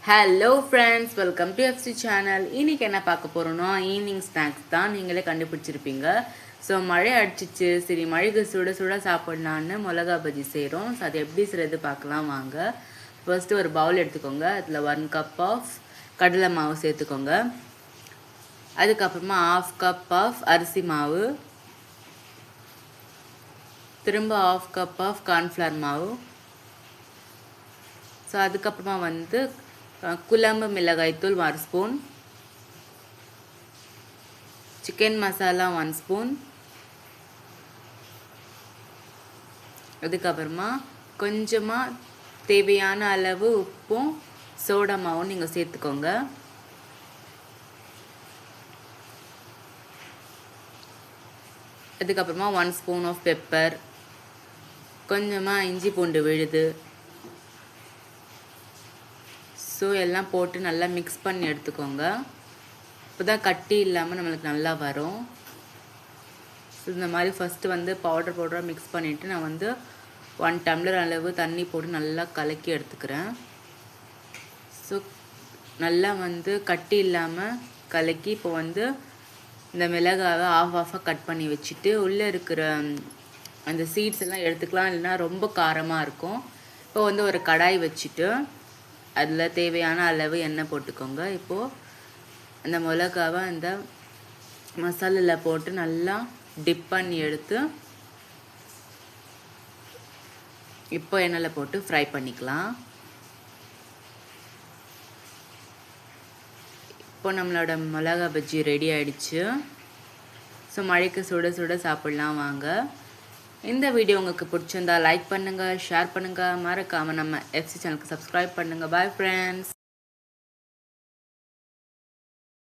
Hello friends, welcome to FC channel. இன்றைக்கி என்ன பார்க்க போகிறோன்னா ஈவினிங் ஸ்நாக்ஸ் தான். நீங்களே கண்டுபிடிச்சிருப்பீங்க. ஸோ மழை அடிச்சிச்சு, சரி மழைக்கு சுட சுட சாப்பிட்லான்னு மிளகா பஜ்ஜி செய்கிறோம். ஸோ அது எப்படி செய்கிறது பார்க்கலாம் வாங்க. ஃபர்ஸ்ட்டு ஒரு பவுல் எடுத்துக்கோங்க. அதில் 1 கப் ஆஃப் கடலை மாவு சேர்த்துக்கோங்க. அதுக்கப்புறமா 1/2 கப் ஆஃப் அரிசி மாவு, திரும்ப 1/2 கப் ஆஃப் கார்ன்ஃப்ளவர் மாவு. ஸோ அதுக்கப்புறமா குழம்பு மிளகாய்த்தூள் 1 ஸ்பூன், சிக்கன் மசாலா 1 ஸ்பூன், அதுக்கப்புறமா கொஞ்சமாக தேவையான அளவு உப்பும் சோடா மாவும் நீங்கள் சேர்த்துக்கோங்க. அதுக்கப்புறமா 1 ஸ்பூன் ஆஃப் பெப்பர், கொஞ்சமாக இஞ்சி பூண்டு விழுது. ஸோ எல்லாம் போட்டு நல்லா மிக்ஸ் பண்ணி எடுத்துக்கோங்க. இப்போ தான் கட்டி இல்லாமல் நம்மளுக்கு நல்லா வரும். ஸோ இந்த மாதிரி ஃபஸ்ட்டு பவுடராக மிக்ஸ் பண்ணிவிட்டு நான் 1 டம்ளர் அளவு தண்ணி போட்டு நல்லா கலக்கி எடுத்துக்கிறேன். ஸோ நல்லா கட்டி இல்லாமல் கலக்கி இப்போ இந்த மிளகாவை ஆஃபாக கட் பண்ணி வச்சுட்டு உள்ளே இருக்கிற அந்த சீட்ஸ் எல்லாம் எடுத்துக்கலாம், இல்லைன்னா ரொம்ப காரமாக இருக்கும். இப்போ ஒரு கடாய் வச்சுட்டு அதில் தேவையான அளவு எண்ணெய் போட்டுக்கோங்க. இப்போது அந்த மிளகாவை அந்த மசாலாவில் போட்டு நல்லா டிப் பண்ணி எடுத்து இப்போ எண்ணெயில் போட்டு ஃப்ரை பண்ணிக்கலாம். இப்போ நம்மளோட மிளகா பஜ்ஜி ரெடி ஆகிடுச்சு. ஸோ மழைக்கு சுட சுட சாப்பிட்லாம் வாங்க. இந்த வீடியோ உங்களுக்கு பிடிச்சிருந்தா லைக் பண்ணுங்கள், ஷேர் பண்ணுங்கள், மறக்காமல் நம்ம எஃப்சி சேனலுக்கு சப்ஸ்கிரைப் பண்ணுங்கள். Bye friends.